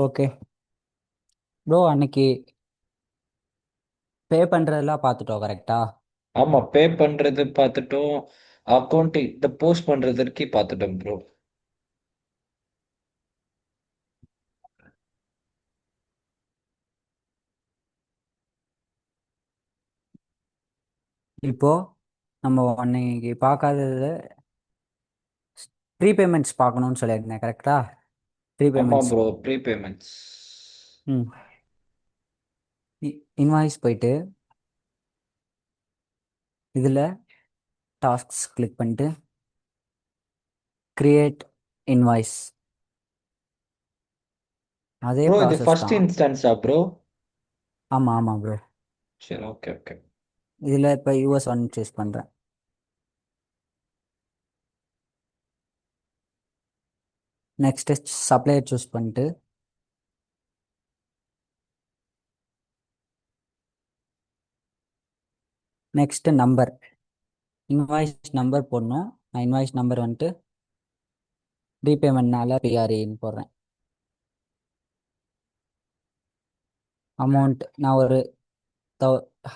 Okay bro. அன்னைக்கு பே பண்ணுறதெல்லாம் பார்த்துட்டோம் கரெக்டா? ஆமா, பே பண்றது பார்த்துட்டோம். அக்கௌண்ட் இத போஸ்ட் பண்றதற்கு பார்த்துட்டோம் ப்ரோ. இப்போ நம்ம அன்னைக்கு பார்க்காதது ப்ரீபேமெண்ட்ஸ் பார்க்கணும்னு சொல்லியிருந்தேன் கரெக்டா? ஆமா ப்ரீபேமெண்ட்ஸ். ப்ரோ, ப்ரீபேமெண்ட்ஸ். ம். இன்வாய்ஸ் போயிட்டு இதில் டாஸ்க்ஸ் கிளிக் பண்ணிட்டு கிரியேட் இன்வாய்ஸ். அதே ப்ரோ, இது ப்ராசஸ் ஃபர்ஸ்ட் தான். இன்ஸ்டன்ஸா ப்ரோ? ஆமாம் ஆமாம் ப்ரோ. சரி, ஓகே ஓகே. இதில் இப்போ யூஎஸ் ஒன் சூஸ் பண்ணுறேன். நெக்ஸ்ட்டு சப்ளையர் சூஸ் பண்ணிட்டு நெக்ஸ்ட்டு நம்பர், இன்வாய்ஸ் நம்பர் போடணும். நான் இன்வாய்ஸ் நம்பர் வந்துட்டு ரீபேமெண்ட்னால பிஆர்இன்னு போடுறேன். அமௌண்ட் நான் ஒரு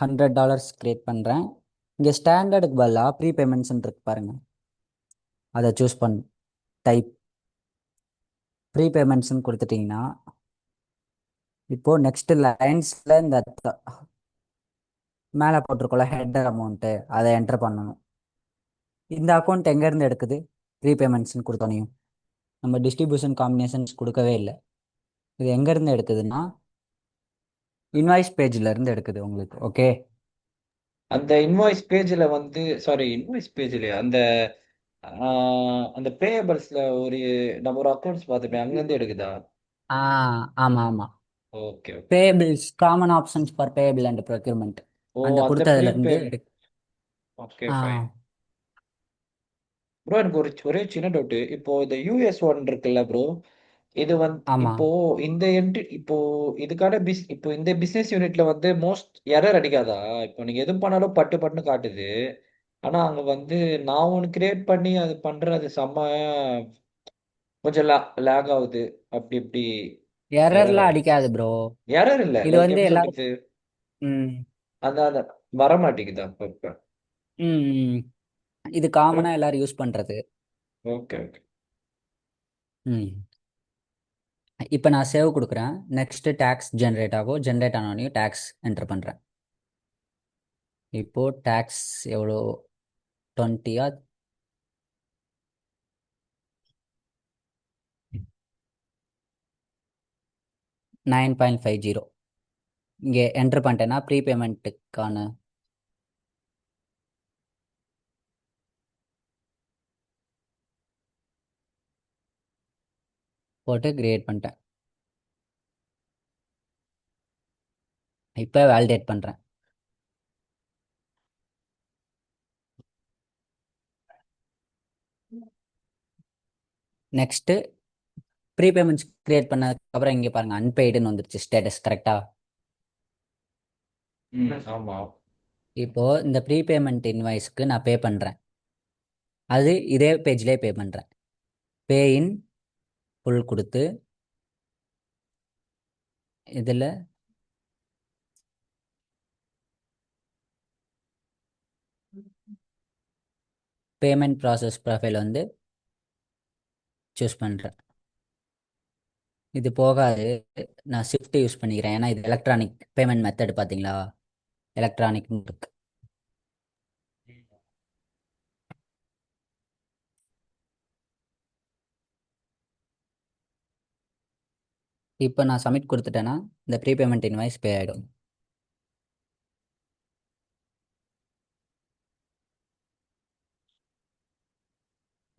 $100 கிரியேட் பண்ணுறேன். இங்கே ஸ்டாண்டர்டுக்கு பதிலாக ப்ரீபேமெண்ட்ஸ்ன்னு இருக்கு பாருங்கள், அதை சூஸ் பண்ணு. டைப் ப்ரீபேமெண்ட்ஸ்ன்னு கொடுத்துட்டிங்கன்னா இப்போது நெக்ஸ்ட்டு லைன்ஸில் இந்த மேலே போட்டிருக்கோம்ல ஹெட்டர் அமௌண்ட்டு, அதை என்டர் பண்ணணும். இந்த அக்கௌண்ட் எங்கேருந்து எடுக்குது? ப்ரீபேமெண்ட்ஸ்ன்னு கொடுத்தோனையும் நம்ம டிஸ்ட்ரிபியூஷன் காம்பினேஷன்ஸ் கொடுக்கவே இல்லை. இது எங்கேருந்து எடுக்குதுன்னா இன்வாய்ஸ் பேஜில் இருந்து எடுக்குது உங்களுக்கு. ஓகே. அந்த இன்வாய்ஸ் பேஜ்ல வந்து, சாரி, இன்வாய்ஸ் பேஜ்லயா, அந்த பேயபிள்ஸ்ல நம்ம ஒரு அக்கௌண்ட்ஸ் பார்த்துப்பேன், அங்கிருந்து எடுக்குதா? ஆ ஆமாம் ஆமாம். Okay okay. Payables, common options for payable and procurement, oh, அந்த அந்த ப்ரீபே. கொடுத்ததுலேருந்து ஓகே ஆ ஃபைன். ப்ரோ, எனக்கு ஒரே சின்ன டவுட். இப்போ இந்த யூஎஸ் ஒன் இருக்குல்ல ப்ரோ, இது வந்து ஆமாம். இப்போ இந்த இப்போ இதுக்கான இப்போ இந்த பிசினஸ் யூனிட்ல வந்து மோஸ்ட் எரர் அடிக்காதா? இப்போ நீங்க எது பண்ணாலும் பட்டு பட்டுன்னு காட்டுது. ஆனா அங்க வந்து நான் ஒன்னு கிரியேட் பண்ணி அது பண்றது செம்ம கொஞ்சம் லேக் ஆகுது. அப்படி இப்படி எரர் எரர்லாம் ஆகுது. அடிக்காது ப்ரோ. எரர் இல்ல, இது லைக் வந்து எப்படி எல்லாரும். சொல்றது? ம். அந்த அந்த வர மாட்டேங்குதா அப்பப்ப? ம் ம். இது காமனாக எல்லாரும் யூஸ் பண்ணுறது. Okay okay. ம். இப்போ நான் சேவ் கொடுக்குறேன். நெக்ஸ்ட்டு டேக்ஸ் ஜென்ரேட் ஆகும். ஜென்ரேட் ஆனோடனே டேக்ஸ் என்டர் பண்ணுறேன். இப்போது டேக்ஸ் எவ்வளோ? 20-ஆ? 9.50. இங்கே என்டர் பண்ணிட்டேன்னா ப்ரீபேமெண்ட்டுக்கான போட்டு கிரியேட் பண்ணிட்டேன். இப்போ வேலிடேட் பண்ணுறேன். நெக்ஸ்ட்டு ப்ரீபேமெண்ட்ஸ் கிரியேட் பண்ணதுக்கப்புறம் இங்கே பாருங்கள் அன்பெய்டுன்னு வந்துருச்சு ஸ்டேட்டஸ் கரெக்டாக. ஆமா. இப்போது இந்த ப்ரீபேமெண்ட் இன்வாய்ஸ்க்கு நான் பே பண்ணுறேன். அது இதே பேஜ்லேயே பே பண்ணுறேன். பே இன் ஃபுல் கொடுத்து இதில் பேமெண்ட் ப்ராசஸ் ப்ரொஃபைல் வந்து சூஸ் பண்ணுறேன். இது போகாது, நான் ஷிஃப்ட் யூஸ் பண்ணிக்கிறேன். ஏன்னா இது எலக்ட்ரானிக் பேமெண்ட் மெத்தட் பார்த்தீங்களா, எலக்ட்ரானிக் இருக்கு. இப்போ நான் சப்மிட் கொடுத்துட்டேன்னா இந்த ப்ரீபேமெண்ட் இன்வாய்ஸ் பே ஆகிடும்.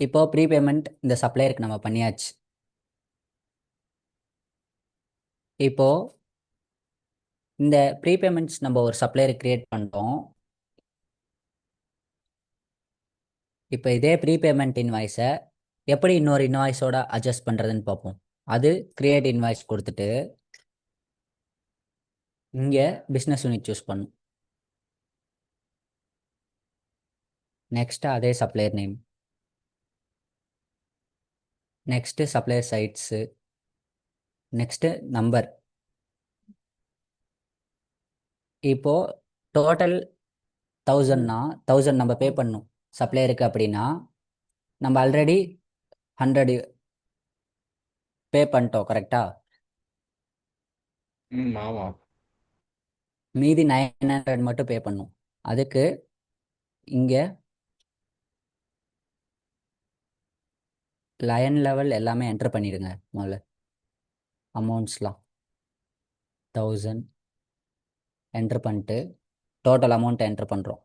இப்போ ப்ரீபேமெண்ட் இந்த சப்ளையருக்கு நம்ம பண்ணியாச்சு. இப்போ இந்த ப்ரீபேமெண்ட்ஸ் நம்ம ஒரு சப்ளையர் கிரியேட் பண்ணிட்டோம். இப்போ இதே ப்ரீபேமெண்ட் இன்வாய்ஸை எப்படி இன்னொரு இன்வாய்ஸோட அட்ஜஸ்ட் பண்ணுறதுன்னு பார்ப்போம். அது கிரியேட் இன்வாய்ஸ் கொடுத்துட்டு இங்கே பிஸ்னஸ் யூனிட் சூஸ் பண்ணும். நெக்ஸ்ட்டு அதே supplier name, next supplier சைட்ஸு, next number. இப்போ டோட்டல் 1000னா 1000 நம்ம பே பண்ணணும் சப்ளையருக்கு. அப்படின்னா நம்ம ஆல்ரெடி 100 பே பண்ணிட்டோம், கரெக்டா? ம், ஆமா. மீதி 900 மட்டும் பே பண்ணும். அதுக்கு இங்கே லயன் லெவல் எல்லாமே என்டர் பண்ணிடுங்க. முதல்ல அமௌண்ட்ஸ்லாம் 1000 என்டர் பண்ணிட்டு டோட்டல் அமௌண்ட்டை என்டர் பண்ணுறோம்.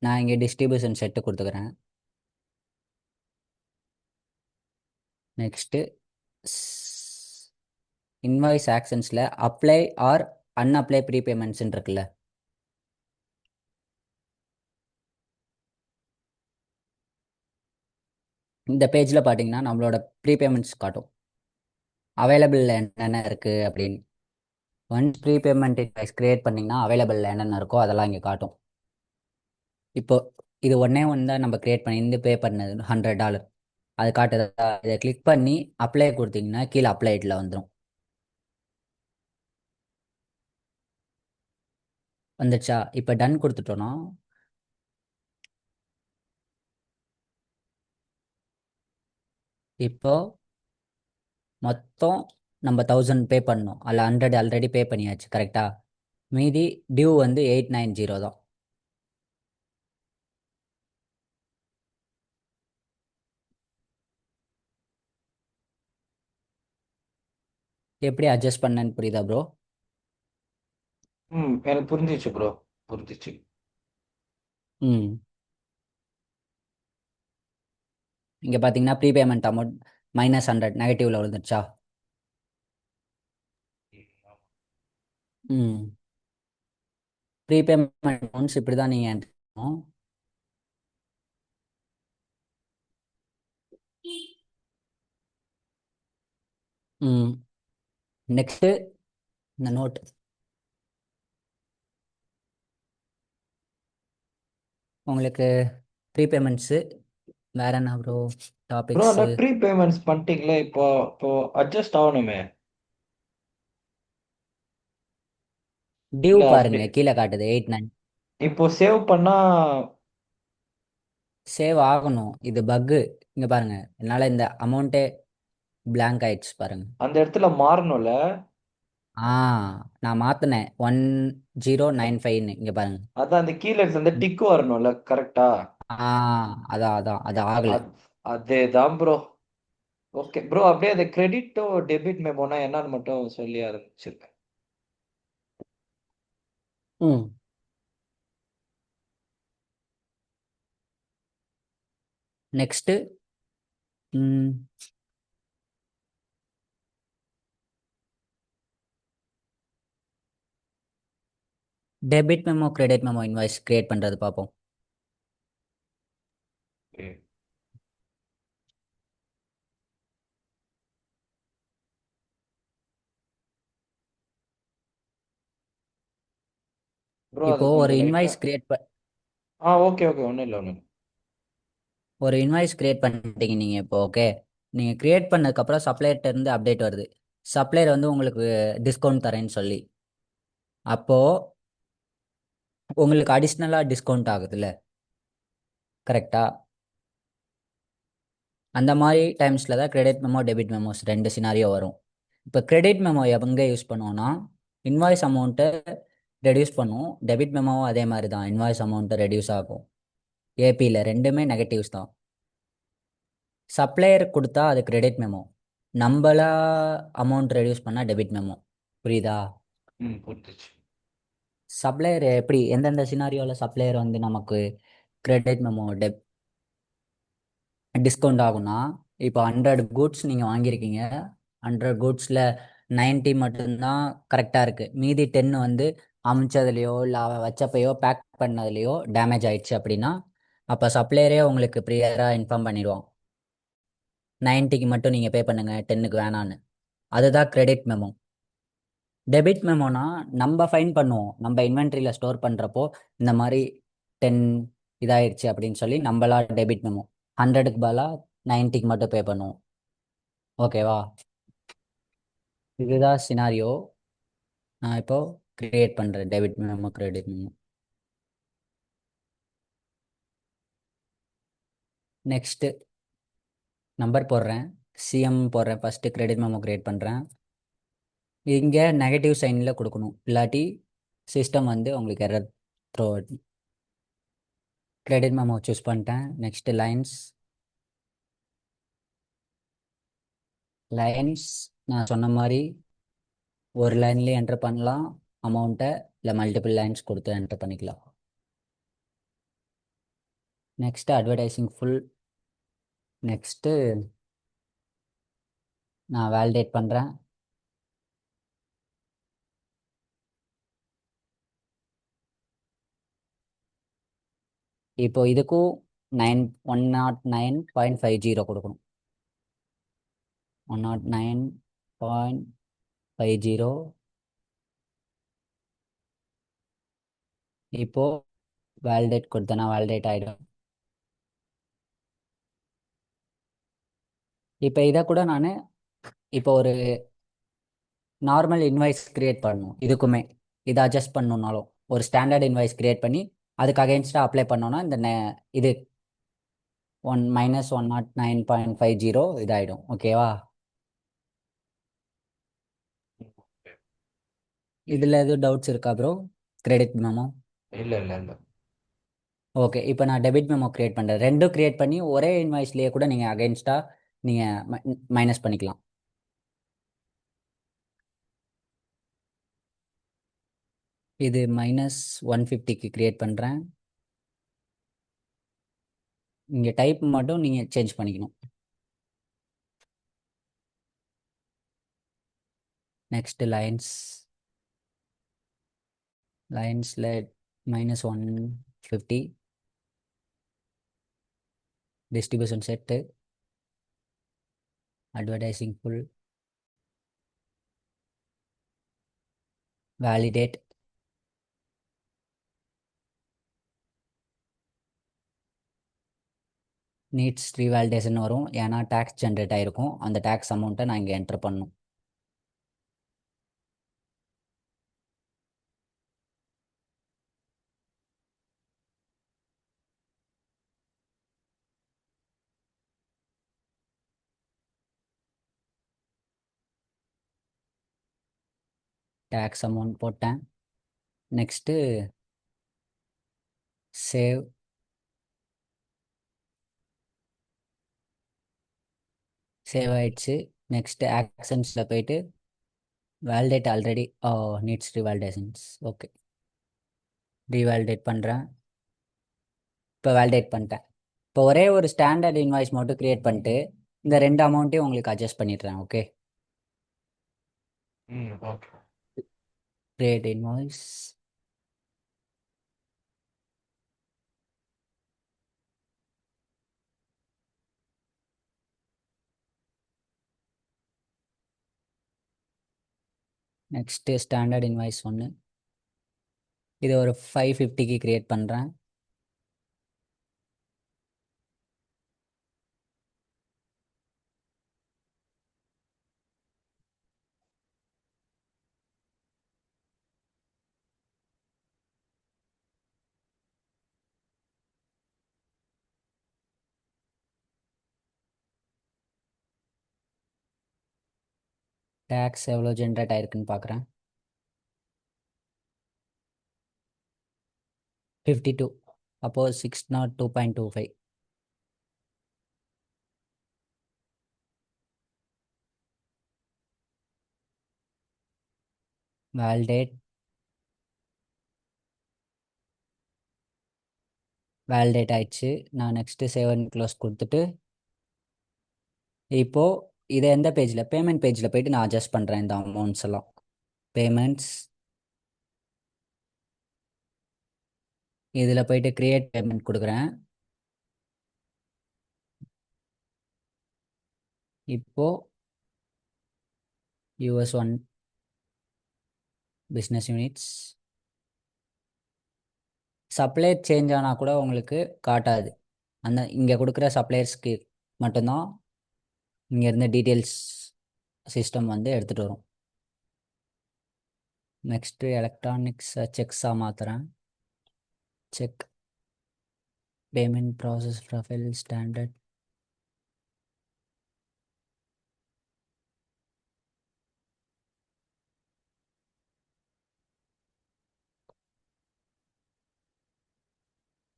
நான் இங்கே டிஸ்ட்ரிபியூஷன் செட்டு கொடுத்துக்கிறேன். நெக்ஸ்ட்டு இன்வாய்ஸ் ஆக்ஷன்ஸில் அப்ளை ஆர் அன்அப்ளை ப்ரீபேமெண்ட்ஸ்ன்னு இருக்குல்ல, இந்த பேஜில் பார்த்தீங்கன்னா நம்மளோட ப்ரீபேமெண்ட்ஸ் காட்டும், அவைலபிள் என்னென்ன இருக்குது அப்படின்னு. ஒன்ஸ் ப்ரீபேமெண்ட் இன்வாய்ஸ் க்ரியேட் பண்ணிங்கன்னா அவைலபிள் என்னென்ன இருக்கோ அதெல்லாம் இங்கே காட்டும். இப்போ இது ஒன்று தான் நம்ம க்ரியேட் பண்ணி இந்த பே பண்ணது $100 அது காட்டுதா? இதை கிளிக் பண்ணி அப்ளை கொடுத்தீங்கன்னா கீழே அப்ளைட்டில் வந்துடும். வந்துச்சா? இப்போ டன் கொடுத்துட்டோன்னா இப்போ மொத்தம் நம்ம 1000 பே பண்ணோம். அதில் 100 ஆல்ரெடி பே பண்ணியாச்சு, கரெக்டா? மீதி டியூ வந்து 890 தான். எப்படி அட்ஜஸ்ட் பண்ணேன்னு புரியுதா ப்ரோ? ம், எனக்கு புரிஞ்சிச்சு ப்ரோ. புரிஞ்சிச்சு. ம். இங்கே பார்த்தீங்கன்னா ப்ரீபேமெண்ட் அமௌண்ட் -100 நெகட்டிவில் விழுந்துருச்சா? ம். ப்ரீபேமெண்ட் அமௌண்ட்ஸ் இப்படி தான் நீங்கள் என்ட்ரு பண்ணணும். ம். நெக்ஸ்ட்டு இந்த நோட் உங்களுக்கு ப்ரீபேமெண்ட்ஸு வேற என்ன ப்ரோ ப்ரோ, டாபிக்ஸு? அந்த ப்ரீ பேமெண்ட்ஸ் பண்ணிட்டீங்களே, இப்போ இப்போ அட்ஜஸ்ட் ஆகணுமே. டியூ இல்ல அப்படி பாருங்க, கீழே காட்டுது 89. இப்போ சேவ் பண்ணா சேவ் ஆகணும், இது பக்கு. இங்கே பாருங்க, என்னால் இந்த அமௌண்ட்டே blank ஆயிடுச்சு பாருங்க. அந்த இடத்துல மாறணும்ல. ஆ, நான் மாற்றினேன் 1095ன்னு, இங்கே பாருங்க. அதான் அந்த கீழே இருக்கிற அந்த டிக்கு வரணும்ல, கரெக்டா? ஆ, அதான் அதான் அது ஆகலை. அதேதான் ப்ரோ. ஓகே ப்ரோ, அப்படியே அந்த கிரெடிட்டோ டெபிட் மெமோனா என்னன்னு மட்டும் சொல்லி ஆரம்பிச்சிருக்கேன். ம். Next debit memo credit memo invoice create பண்ணுறது பார்ப்போம். ப்ரோ, அது இப்போ ஒரு கொஞ்சம் லைட்டா. இன்வாய்ஸ் கிரியேட் ஓகே ஓகே, ஒன்றும் இல்லை ஒன்றும் இல்லை. ஒரு இன்வாய்ஸ் கிரியேட் பண்ணிட்டீங்க நீங்கள். இப்போ ஓகே, நீங்கள் கிரியேட் பண்ணதுக்கப்புறம் சப்ளையர்கிட்ட இருந்து அப்டேட் வருது, சப்ளையர் வந்து உங்களுக்கு டிஸ்கவுண்ட் தரேன்னு சொல்லி. அப்போது உங்களுக்கு அடிஷ்னலாக டிஸ்கவுண்ட் ஆகுதுல்ல, கரெக்டா? அந்த மாதிரி டைம்ஸில் தான் கிரெடிட் மெமோ டெபிட் மெமோஸ் ரெண்டு சினாரியோ வரும். இப்போ கிரெடிட் மெமோ எங்கே யூஸ் பண்ணுவோன்னா, இன்வாய்ஸ் அமௌண்ட்டை ரெடியூஸ் பண்ணும். டெபிட் மெமோவும் அதே மாதிரி தான், இன்வாய்ஸ் அமௌண்ட்டை ரெடியூஸ் ஆகும். ஏபியில் ரெண்டுமே நெகட்டிவ்ஸ் தான். சப்ளையர் கொடுத்தா அது கிரெடிட் மெமோ, நம்மளா அமௌண்ட் ரெடியூஸ் பண்ணால் டெபிட் மெமோ. புரியுதா? ம், புரிஞ்சிச்சு. சப்ளையர் எப்படி எந்தெந்த சினாரியோவில் சப்ளையர் வந்து நமக்கு கிரெடிட் மெமோ டிஸ்கவுண்ட் ஆகும்னா, இப்போ 100 கூட்ஸ் நீங்கள் வாங்கியிருக்கீங்க, 100 கூட்ஸில் 90 மட்டும்தான் கரெக்டாக இருக்குது, மீதி 10 வந்து அமிச்சதுலையோ இல்லை வச்சப்பையோ பேக் பண்ணதுலையோ டேமேஜ் ஆயிடுச்சு அப்படின்னா, அப்போ சப்ளையரே உங்களுக்கு ப்ரியராக இன்ஃபார்ம் பண்ணிடுவோம், 90க்கு மட்டும் நீங்கள் பே பண்ணுங்கள், 10க்கு வேணான்னு. அதுதான் கிரெடிட் மெமோ. டெபிட் மெமோனா நம்ம ஃபைன் பண்ணுவோம், நம்ம இன்வென்ட்ரியில் ஸ்டோர் பண்ணுறப்போ இந்த மாதிரி 10 இதாயிடுச்சு அப்படின்னு சொல்லி நம்மளா டெபிட் மெமோ 100க்கு பதிலாக 90க்கு மட்டும் பே பண்ணுவோம். ஓகேவா? இதுதான் சினாரியோ. நான் இப்போ கிரியேட் பண்ணுறேன் debit memo credit memo. Next number போடுறேன், சிஎம் போடுறேன், ஃபஸ்ட்டு கிரெடிட் மெமோ கிரியேட் பண்ணுறேன். இங்கே நெகட்டிவ் சைனில் கொடுக்கணும், இல்லாட்டி சிஸ்டம் வந்து உங்களுக்கு error throw. Credit memo choose பண்ணிட்டேன். Next lines. லைன்ஸ் நான் சொன்ன மாதிரி ஒரு லைன்லேயே என்டர் பண்ணலாம் அமௌண்ட்டை, இல்லை மல்டிபிள் லைன்ஸ் கொடுத்து என்டர் பண்ணிக்கலாம். Next advertising full. நெக்ஸ்ட்டு நான் வேலிடேட் பண்ணுறேன். இப்போ இதுக்கும் 109.50 கொடுக்கணும். 109.50. இப்போ வேலிடேட் கொடுத்தேன்னா வேலிடேட் ஆகிடும். இப்போ இதை கூட நான் இப்போ ஒரு நார்மல் இன்வாய்ஸ் கிரியேட் பண்ணணும். இதுக்குமே இதை அட்ஜஸ்ட் பண்ணணுன்னாலும் ஒரு ஸ்டாண்டர்ட் இன்வாய்ஸ் கிரியேட் பண்ணி அதுக்கு அகெயின்ஸ்டாக அப்ளை பண்ணோன்னா இந்த இது -109.50 இதாகிடும். ஓகேவா? இதில் எதுவும் டவுட்ஸ் இருக்கா ப்ரோ? Credit memo. இல்லை இல்லை இல்லை. ஓகே, இப்போ நான் டெபிட் மெமோ கிரியேட் பண்ணுறேன். ரெண்டும் கிரியேட் பண்ணி ஒரே இன்வாய்ஸ்லேயே கூட நீங்கள் அகைன்ஸ்டாக நீங்கள் மைனஸ் பண்ணிக்கலாம். இது -150க்கு கிரியேட் பண்ணுறேன். இங்கே டைப் மட்டும் நீங்கள் சேஞ்ச் பண்ணிக்கணும். Next lines. லைன்ஸில் -150. Distribution set. Advertising full. Validate. Needs revalidation வரும், ஏன்னா டேக்ஸ் ஜென்ரேட் ஆகிருக்கும். அந்த டேக்ஸ் அமௌண்ட்டை நான் இங்கே என்டர் பண்ணணும். டேக்ஸ் அமௌண்ட் போட்டேன். Next save. சேவ் ஆயிடுச்சு. நெக்ஸ்ட்டு ஆக்ஷன்ஸில் போயிட்டு வேலிடேட் ஆல்ரெடி நீட்ஸ் ரீவேலிடேஷன்ஸ். ஓகே, ரீவேலிடேட் பண்ணுறேன். இப்போ வேலிடேட் பண்ணிட்டேன். இப்போ ஒரே ஒரு ஸ்டாண்டர்ட் இன்வாய்ஸ் மட்டும் க்ரியேட் பண்ணிட்டு இந்த ரெண்டு அமௌண்ட்டையும் உங்களுக்கு அட்ஜஸ்ட் பண்ணிடுறேன். Okay, okay. Create invoice. Next standard invoice ஒன்று, இது ஒரு 550க்கு கிரியேட் பண்ணுறேன். டேக்ஸ் எவ்வளோ ஜென்ரேட் ஆயிருக்குன்னு பார்க்குறேன். 52. அப்போது 602.25. வேலிடேட். வேலிடேட் ஆயிடுச்சு. நான் நெக்ஸ்ட்டு சேவ் அண்ட் க்ளோஸ் கொடுத்துட்டு இப்போது இதை எந்த பேஜில், பேமெண்ட் பேஜில் போயிட்டு நான் அட்ஜஸ்ட் பண்ணுறேன் இந்த அமௌண்ட்ஸ் எல்லாம். பேமெண்ட்ஸ். இதில் போயிட்டு க்ரியேட் பேமெண்ட் கொடுக்குறேன். இப்போது US1 business units. Supplier change ஆனால் கூட உங்களுக்கு காட்டாது. அந்த இங்கே கொடுக்குற சப்ளையர்ஸ்க்கு மட்டும்தான் இங்கேருந்து டீட்டெயில்ஸ் சிஸ்டம் வந்து எடுத்துகிட்டு வரும். நெக்ஸ்ட்டு எலக்ட்ரானிக்ஸை செக்ஸாக மாற்றுறேன். Check payment process profile standard.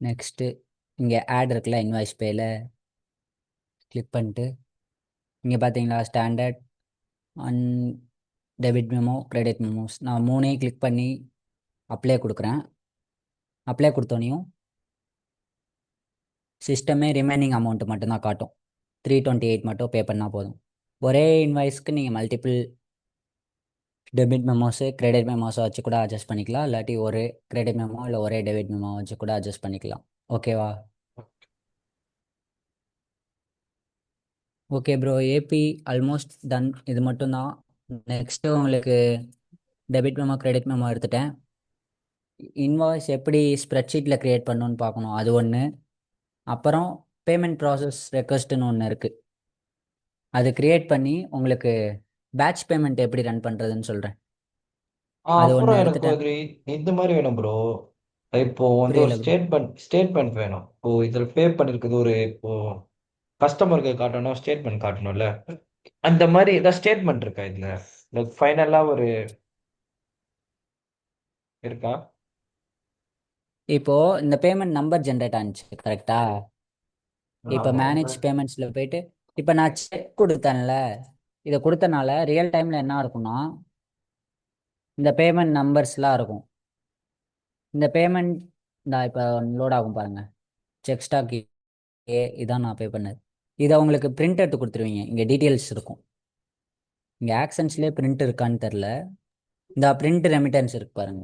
Next இங்கே ஆட் இருக்குல்ல இன்வாய்ஸ் பேயில் கிளிக் பண்ணிட்டு இங்கே பார்த்தீங்களா standard and debit memo credit memos நான் மூணையும் கிளிக் பண்ணி அப்ளை கொடுக்குறேன். அப்ளை கொடுத்தோனையும் சிஸ்டமே ரிமைனிங் அமௌண்ட்டு மட்டும்தான் காட்டும். 328 மட்டும் பே பண்ணால் போதும். ஒரே இன்வாய்ஸ்க்கு நீங்கள் மல்டிபிள் டெபிட் மெமோஸு கிரெடிட் மெமோஸை வச்சு கூட அட்ஜஸ்ட் பண்ணிக்கலாம். இல்லாட்டி ஒரே கிரெடிட் மெமோ இல்லை ஒரே டெபிட் மெமோ வச்சு கூட அட்ஜஸ்ட் பண்ணிக்கலாம். ஓகேவா? Okay bro, AB almost done. இது மட்டும்தான். நெக்ஸ்ட்டு உங்களுக்கு டெபிட் மெமோ கிரெடிட் மெமோ எடுத்துட்டேன். இன்வாய்ஸ் எப்படி ஸ்ப்ரெட்ஷீட்டில் க்ரியேட் பண்ணணுன்னு பார்க்கணும், அது ஒன்று. அப்புறம் பேமெண்ட் ப்ராசஸ் ரெக்வஸ்ட்டுன்னு ஒன்று இருக்குது. அது க்ரியேட் பண்ணி உங்களுக்கு பேட்ச் பேமெண்ட் எப்படி ரன் பண்ணுறதுன்னு சொல்கிறேன். அது அப்புறம் ஒன்று எனக்கு எடுத்துட்டேன். ஒரு இந்த மாதிரி வேணும் ப்ரோ. இப்போ வந்து ஒரு புரியல ப்ரோ. ஸ்டேட்மெண்ட் வேணும். இப்போ இதில் பே பண்ணிருக்குது ஒரு இப்போ கஸ்டமருக்கு காட்டணும், ஸ்டேட்மெண்ட் காட்டணும்ல. அந்த மாதிரி ஏதாவது ஸ்டேட்மெண்ட் இருக்கா இதுல? ஃபைனலா ஒரு இருக்கா? இப்போது இந்த பேமெண்ட் நம்பர் ஜென்ரேட் ஆனிச்சு கரெக்டா? இப்போ ஆமா. மேனேஜ் பேமெண்ட்ஸில் போயிட்டு இப்போ நான் செக் கொடுத்தேன்ல, இதை கொடுத்தனால ரியல் டைமில் என்ன இருக்கும்னா இந்த பேமெண்ட் நம்பர்ஸ்லாம் இருக்கும். இந்த பேமெண்ட் இந்த இப்போ லோட் ஆகும் பாருங்க. செக் ஸ்டாக் இதான் நான் பே பண்ணது. இதை உங்களுக்கு பிரிண்ட் எடுத்து கொடுத்துருவீங்க. இங்கே டீட்டெயில்ஸ் இருக்கும். இங்கே ஆக்ஷன்ஸ்லேயே பிரிண்ட் இருக்கான்னு தெரில. இந்த பிரிண்ட் ரெமிட்டன்ஸ் இருக்கு பாருங்க.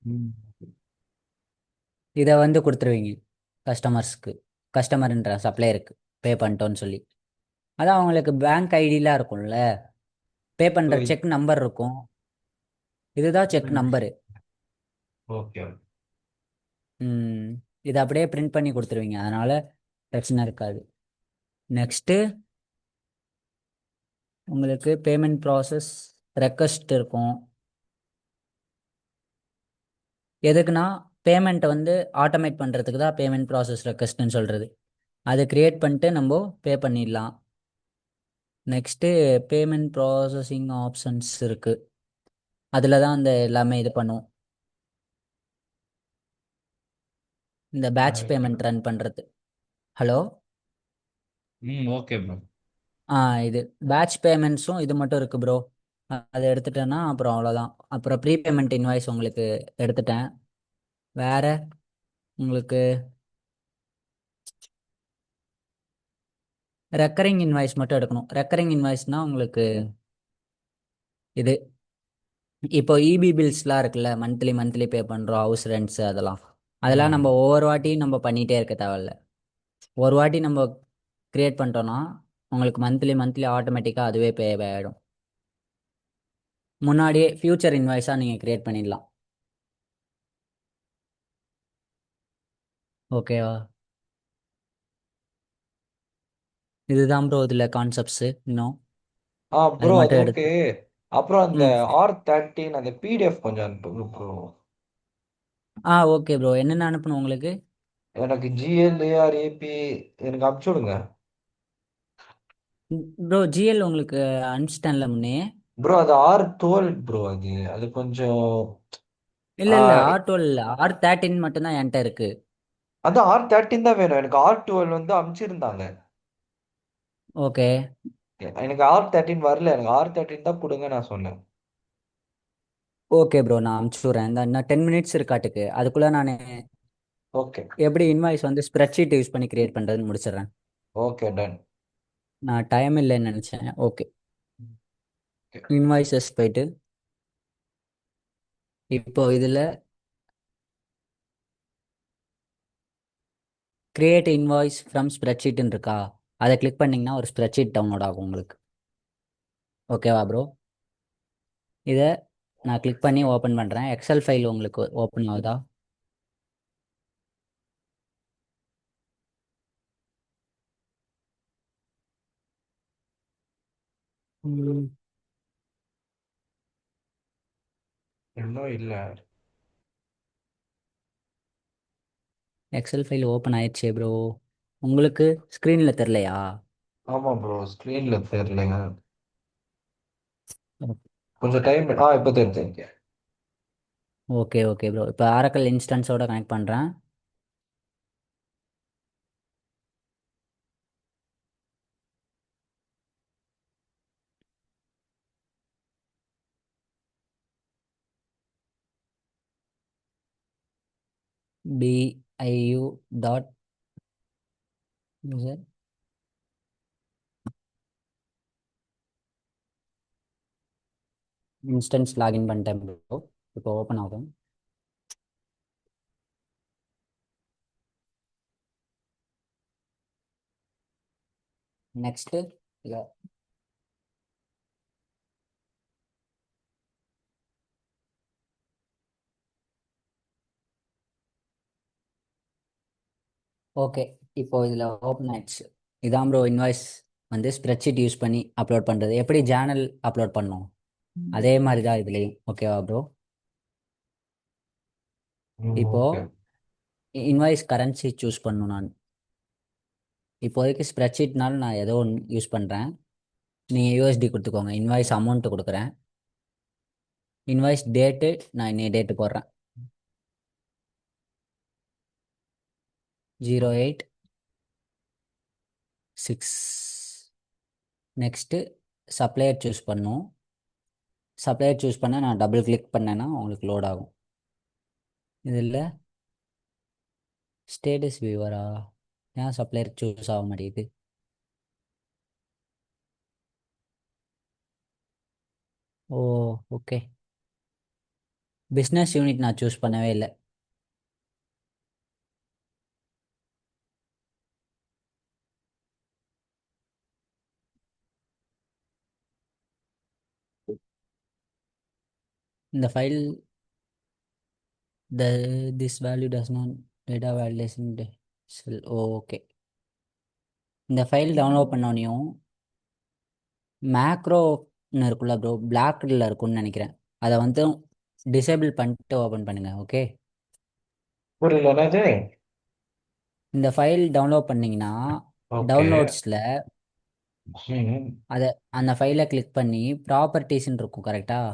ம். இதை வந்து கொடுத்துருவீங்க கஸ்டமர்ஸ்க்கு. கஸ்டமர்ன்ற சப்ளையருக்கு பே பண்ணிட்டோன்னு சொல்லி. அதான் அவங்களுக்கு பேங்க் ஐடிலாம் இருக்கும்ல, பே So, பண்ணுற செக் நம்பர் இருக்கும். இதுதான் செக் நம்பரு. ஓகே. இதை அப்படியே பிரிண்ட் பண்ணி கொடுத்துருவீங்க. அதனால பிரச்சனை இருக்காது. நெக்ஸ்ட்டு உங்களுக்கு பேமெண்ட் ப்ராசஸ் ரெக்வஸ்ட் இருக்கும். எதுக்குன்னா பேமெண்ட்டை வந்து ஆட்டோமேட் பண்ணுறதுக்கு தான் பேமெண்ட் ப்ராசஸ் ரெக்வஸ்ட்னு சொல்கிறது. அதை க்ரியேட் பண்ணிட்டு நம்ம பே பண்ணிடலாம். நெக்ஸ்ட்டு பேமெண்ட் ப்ராசஸிங் ஆப்ஷன்ஸ் இருக்குது. அதில் தான் இந்த எல்லாமே இது பண்ணுவோம். இந்த பேட்ச் பேமெண்ட் ரன் பண்ணுறது. ஹலோ. ம். Okay bro. இது பேட்ச் பேமெண்ட்ஸும் இது மட்டும் இருக்குது ப்ரோ. அதை எடுத்துட்டேன்னா அப்புறம் அவ்வளோதான். அப்புறம் ப்ரீபேமெண்ட் இன்வாய்ஸ் உங்களுக்கு எடுத்துட்டேன். வேற உங்களுக்கு ரெக்கரிங் இன்வாய்ஸ் மட்டும் எடுக்கணும். ரெக்கரிங் இன்வாய்ஸ்னால் உங்களுக்கு இது இப்போ இபி பில்ஸ்லாம் இருக்குல்ல, மந்த்லி மந்த்லி பே பண்ணுறோம், ஹவுஸ் ரெண்ட்ஸ் அதெல்லாம் ஆமா. நம்ம ஒவ்வொரு வாட்டியும் நம்ம பண்ணிகிட்டே இருக்க தேவையில்ல. ஒரு வாட்டி நம்ம க்ரியேட் பண்ணிட்டோன்னா உங்களுக்கு மந்த்லி மந்த்லி ஆட்டோமேட்டிக்காக அதுவே பே ஆகிடும். முன்னாடியே ஃப்யூச்சர் இன்வாய்ஸாக நீங்கள் க்ரியேட் பண்ணிடலாம். ஓகேவா? இதுதான் ப்ரோ இதில் கான்செப்ட்ஸு. இன்னும் அது ப்ரோ அது மட்டும் ஓகே. எடுத்து. அப்புறம் அந்த ம் R13 அந்த பிடிஎஃப் கொஞ்சம் அனுப்புங்க ப்ரோ. ஓகே ப்ரோ, என்னென்ன அனுப்பணும் உங்களுக்கு? எனக்கு GLARAP எனக்கு அனுப்பிச்சு விடுங்க. ப்ரோ ஜிஎல் உங்களுக்கு அனுப்பிச்சிட்டேன்ல முன்னே. ப்ரோ அது R12 ப்ரோ. அது அது கொஞ்சம் இல்லை ஆ, இல்லை, R12 இல்லை, R13 மட்டும்தான் என்கிட்ட இருக்கு. அது R13 தான் வேணும். எனக்கு R12 வந்து அனுப்பிச்சிருந்தாங்க. ஓகே. எனக்கு R13 வரல. எனக்கு R13 தான் கொடுங்க நான் சொன்னேன். ஓகே ப்ரோ, நான் அனுப்பிச்சி விட்றேன். இந்த இன்னும் 10 மினிட்ஸ் இருக்காட்டுக்கு. அதுக்குள்ளே நான் ஓகே. எப்படி இன்வாய்ஸ் வந்து ஸ்ப்ரெட்ஷீட் யூஸ் பண்ணி கிரியேட் பண்ணுறதுன்னு முடிச்சிடுறேன். Okay done. நான் டைம் இல்லைன்னு நினச்சேன். ஓகே. ஓகே. இன்வாய்ஸஸ் போயிட்டு இப்போ இதில் கிரியேட் இன்வாய்ஸ் ஃப்ரம் ஸ்ப்ரெட்ஷீட்னு இருக்கா, அதை கிளிக் பண்ணிங்கன்னா ஒரு ஸ்ப்ரெட்ஷீட் டவுன்லோட் ஆகும் உங்களுக்கு. ஓகேவா ப்ரோ? இதை நான் கிளிக் பண்ணி ஓப்பன் பண்ணுறேன். எக்ஸல் ஃபைல் உங்களுக்கு ஓப்பன் ஆகுதா? ம். இன்னும் இல்ல. எக்ஸல் ஃபைல் ஓப்பன் ஆயிடுச்சே ப்ரோ. உங்களுக்கு ஸ்க்ரீனில் தெரிலையா? ஆமா ப்ரோ, ஸ்க்ரீன்ல தெரியலங்க. கொஞ்சம் டைம். இப்போ தெரியுது. ஓகே ஓகே ப்ரோ, இப்போ ஆரக்கல் இன்ஸ்டன்ஸோட கனெக்ட் பண்ணுறேன். BIU dot user instance login பண்ணிட்டேன் ப்ரோ. இப்போ ஓப்பன் ஆகும். நெக்ஸ்ட்டு இல்லை. ஓகே, இப்போ இதில் ஓப்பன் ஆயிடுச்சு. இதான் ப்ரோ இன்வாய்ஸ் வந்து ஸ்ப்ரெட்ஷீட் யூஸ் பண்ணி அப்லோட் பண்ணுறது. எப்படி ஜேர்னல் அப்லோட் பண்ணோம் அதே மாதிரி தான் இதுலேயும். ஓகேவா ப்ரோ? இப்போ ஓகே. இன்வாய்ஸ் கரன்சி சூஸ் பண்ணணும் நான். இப்போதைக்கு ஸ்ப்ரெட்ஷீட்னால நான் ஏதோ ஒன்று யூஸ் பண்ணுறேன். நீங்கள் யூஎஸ்டி கொடுத்துக்கோங்க. இன்வாய்ஸ் அமௌண்ட்டு கொடுக்குறேன். இன்வாய்ஸ் டேட்டு நான் இன்னைய டேட்டு போடுறேன். 08/6. நெக்ஸ்ட்டு சப்ளையர் சூஸ் பண்ணும். சப்ளையர் சூஸ் பண்ண நான் டபுள் கிளிக் பண்ணேன்னா உங்களுக்கு லோட் ஆகும். இதில் ஸ்டேட்டஸ் வியூவரா? ஏன் சப்ளையர் சூஸ் ஆக மாட்டேங்குது? ஓ, ஓகே. பிஸ்னஸ் யூனிட் நான் சூஸ் பண்ணவே இல்லை. இந்த file this value does not data validation okay. இந்த ஃபைல் டவுன்லோட் பண்ணோனையும் மேக்ரோன்னு இருக்குல்ல ப்ரோ, பிளாக்ல இருக்கும்னு நினைக்கிறேன். அதை வந்து டிசேபிள் பண்ணிட்டு ஓப்பன் பண்ணுங்கள். ஓகே. புரியல என்னது? இந்த ஃபைல் டவுன்லோட் பண்ணிங்கன்னா ஓகே. டவுன்லோட்ஸில் ம். அதை அந்த ஃபைலை கிளிக் பண்ணி ப்ராப்பர்ட்டிஸ்ன்னு இருக்கும் கரெக்டாக?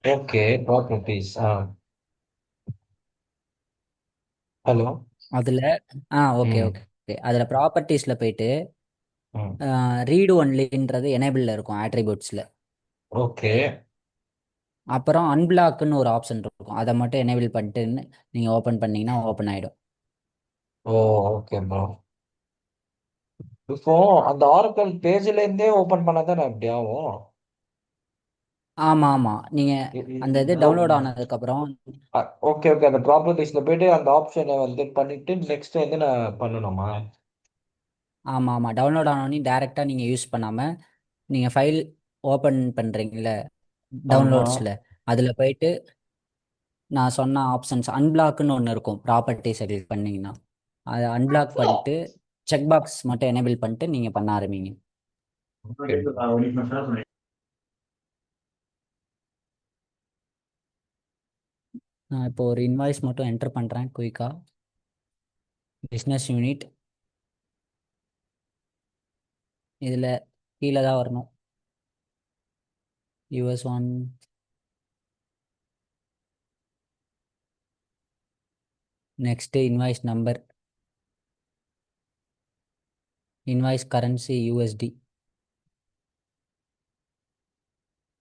Okay, properties. ஹலோ. அதில் ஓகே ம். ஓகே ஓகே, அதில் ப்ராப்பர்ட்டிஸில் போயிட்டு ம். ரீடு ஒன்லின்றது எனேபிளில் இருக்கும் ஆட்ரிபியூட்ஸில். ஓகே. அப்புறம் அன்பிளாக்னு ஒரு ஆப்ஷன் இருக்கும், அதை மட்டும் எனேபிள் பண்ணிட்டு நீங்கள் ஓப்பன் பண்ணிங்கன்னா ஓப்பன் ஆகிடும். ஓ, ஓகே ப்ரோ. இப்போ அந்த ஆரக்கல் பேஜ்ல இருந்தே ஓபன் பண்ணாதானே அப்படி ஆகும்? ஆமாம் ஆமாம், நீங்கள் அந்த இது டவுன்லோட் ஆனதுக்கப்புறம் ஓகே ஓகே, அந்த ப்ராப்பர்ட்டிஸ்ல போயிட்டு அந்த ஆப்ஷனை வந்து பண்ணிட்டு நெக்ஸ்ட் வந்து நான் பண்ணணுமா? ஆமாம் ஆமாம், டவுன்லோட் ஆனோடனே டேரெக்டாக நீங்கள் யூஸ் பண்ணாமல் நீங்கள் ஃபைல் ஓப்பன் பண்ணுறீங்கள ஆமா. டவுன்லோட்ஸில், அதில் போயிட்டு நான் சொன்ன ஆப்ஷன்ஸ் அன்பிளாக்னு ஒன்று இருக்கும், ப்ராப்பர்ட்டிஸை கிளிக் பண்ணிங்கன்னா அதை அன்பிளாக் பண்ணிட்டு செக் பாக்ஸ் மட்டும் எனேபிள் பண்ணிட்டு நீங்கள் பண்ண ஆரம்பிங்க. நான் இப்போ ஒரு இன்வாய்ஸ் மட்டும் என்டர் பண்ணுறேன் குயிக்காக. பிஸ்னஸ் யூனிட் இதில் கீழே தான் வரணும். US1. Next invoice number, invoice currency USD.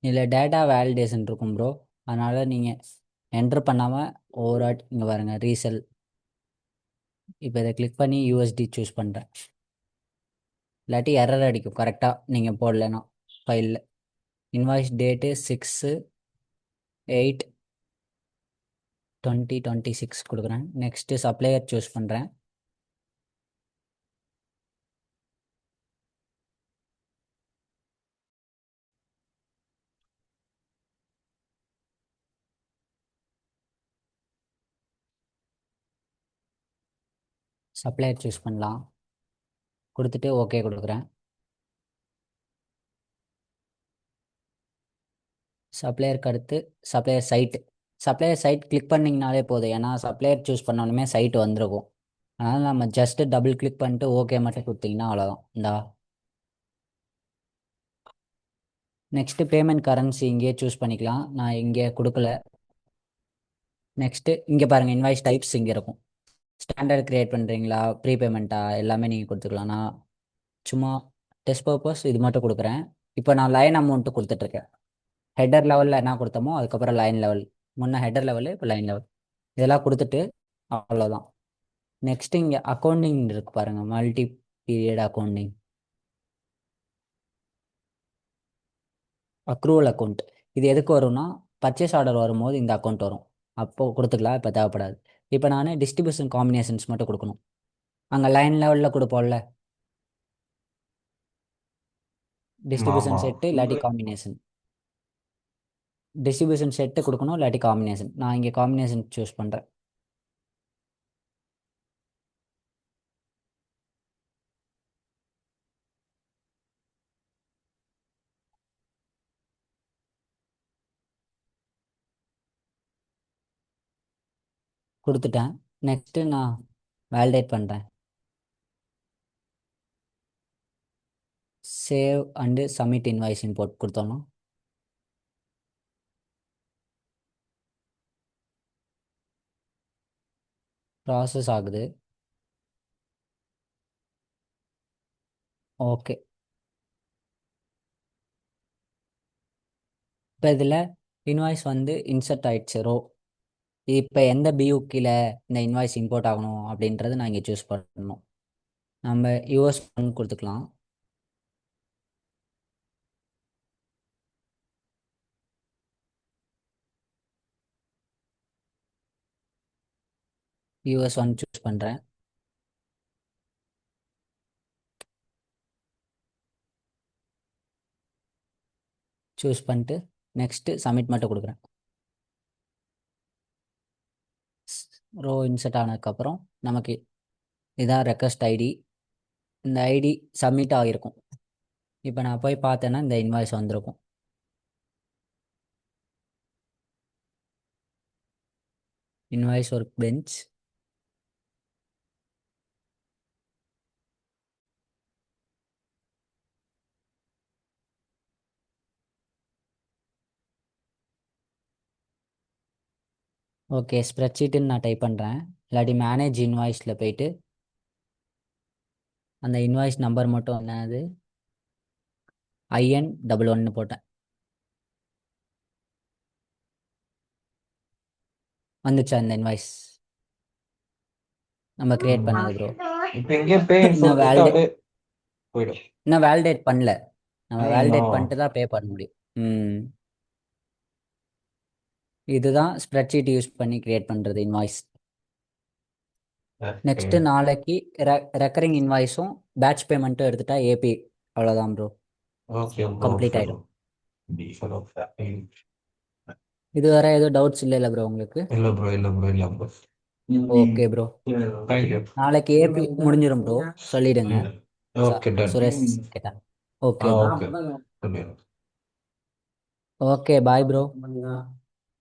இதில் டேட்டா வேலிடேஷன் இருக்கும் ப்ரோ, அதனால் நீங்கள் என்டர் பண்ணாமல் ஓவர் இங்கே பாருங்க ரீசெல். இப்போ இதை கிளிக் பண்ணி USD சூஸ் பண்ணுறேன். இல்லாட்டி எரர் அடிக்கும் கரெக்டாக நீங்கள் போடலைன்னா ஃபைலில். இன்வாய்ஸ் டேட்டு 6/8/2026 கொடுக்குறேன். நெக்ஸ்ட்டு சப்ளையர் சூஸ் பண்ணுறேன். சப்ளையர் சூஸ் பண்ணலாம், கொடுத்துட்டு ஓகே கொடுக்குறேன். சப்ளையருக்கு அடுத்து supplier side supplier side click பண்ணிங்கனாலே போதும், ஏன்னா சப்ளையர் சூஸ் பண்ணோன்னே சைட் வந்திருக்கும். அதனால் நம்ம ஜஸ்ட்டு டபுள் கிளிக் பண்ணிட்டு ஓகே மட்டும் கொடுத்தீங்கன்னா அவ்வளோதான். இந்தா நெக்ஸ்ட்டு பேமெண்ட் கரன்சி இங்கேயே சூஸ் பண்ணிக்கலாம், நான் இங்கே கொடுக்கல. நெக்ஸ்ட்டு இங்கே பாருங்கள், இன்வாய்ஸ் டைப்ஸ் இங்கே இருக்கும். ஸ்டாண்டர்ட் க்ரியேட் பண்ணுறீங்களா, ப்ரீபேமெண்ட்டா, எல்லாமே நீங்கள் கொடுத்துக்கலாம். நான் சும்மா டெஸ்ட் பர்பஸ் இது மட்டும் கொடுக்குறேன். இப்போ நான் லைன் அமௌண்ட்டு கொடுத்துட்ருக்கேன். ஹெட்டர் லெவலில் என்ன கொடுத்தோமோ அதுக்கப்புறம் லைன் லெவல், முன்னே ஹெட்டர் லெவலு இப்போ லைன் லெவல், இதெல்லாம் கொடுத்துட்டு அவ்வளோதான். நெக்ஸ்ட் இங்கே அக்கௌண்டிங் இருக்குது பாருங்கள், multi period accounting, accrual account. இது எதுக்கு வரும்னா பர்ச்சேஸ் ஆர்டர் வரும்போது இந்த அக்கௌண்ட் வரும், அப்போது கொடுத்துக்கலாம், இப்போ தேவைப்படாது. இப்போ நான் டிஸ்ட்ரிபியூஷன் காம்பினேஷன்ஸ் மட்டும் கொடுக்கணும். அங்கே லைன் லெவலில் கொடுப்போம்ல, ஆமா. டிஸ்ட்ரிபியூஷன் செட்டு இல்லாட்டி காம்பினேஷன், டிஸ்ட்ரிபியூஷன் செட்டு கொடுக்கணும் இல்லாட்டி காம்பினேஷன். நான் இங்கே காம்பினேஷன் சூஸ் பண்ணுறேன். கொடுத்துட்டேன். நெக்ஸ்ட்டு நான் வேலிடேட் பண்ணுறேன். Save and submit invoice import கொடுத்தோன்னா ப்ராசஸ் ஆகுது. ஓகே, இப்போ இதில் இன்வாய்ஸ் வந்து இன்சர்ட் ஆயிடுச்சு ரோ. இப்போ எந்த பியூ கீழே இந்த இன்வாய்ஸ் இம்போர்ட் ஆகணும் அப்படின்றது நான் இங்கே சூஸ் பண்ணணும். நம்ம யூஎஸ் ஒன் கொடுத்துக்கலாம். யூஎஸ் ஒன் சூஸ் பண்ணுறேன். சூஸ் பண்ணிட்டு நெக்ஸ்ட்டு சப்மிட் மட்டும் கொடுக்குறேன். ரோ இன்சர்ட் ஆனதுக்கப்புறம் நமக்கு இதான் ரெக்வஸ்ட் ஐடி, இந்த ஐடி சப்மிட் ஆகிருக்கும். இப்போ நான் போய் பார்த்தேன்னா இந்த இன்வாய்ஸ் வந்திருக்கும். இன்வாய்ஸ் ஒர்க் பெஞ்ச், ஓகே ஸ்ப்ரெட்ஷீட்டுன்னு நான் டைப் பண்ணுறேன். இல்லாட்டி மேனேஜ் இன்வாய்ஸில் போயிட்டு அந்த இன்வாய்ஸ் நம்பர் மட்டும் என்னது IN11 போட்டேன். வந்துச்சா இந்த இன்வாய்ஸ் நம்ம கிரியேட் பண்ணது ப்ரோ? இப்போ இங்கே பே இன்ஃபோ இன்னும் கொடுத்தா அப்படியே போயிடும். இன்னும் வேலிடேட் பண்ணல, நம்ம வேலிடேட் இன்னும் பண்ணிட்டு தான் பே பண்ண முடியும். இதுதான் ஸ்ப்ரெட்ஷீட் யூஸ் பண்ணி கிரியேட் பண்ணுறது இன்வாய்ஸ். நெக்ஸ்ட்டு நாளைக்கு ரெக்கரிங் இன்வாய்ஸும் பேட்ச் பேமெண்ட்டும் எடுத்துட்டா ஏபி, அவ்வளோதான் ப்ரோ, ஓகே கம்ப்ளீட் ஆகிடும். இது வேற எதுவும் டவுட்ஸ் இல்லை ப்ரோ உங்களுக்கு? இல்லை ப்ரோ, இல்லை ப்ரோ, இல்லை ப்ரோ. Okay bro, thank you. நாளைக்கு ஏபி முடிஞ்சிடும் ப்ரோ, சொல்லிடுங்க. Okay done. சுரேஷ் கேட்டா. Okay bro, okay. Okay bye bro.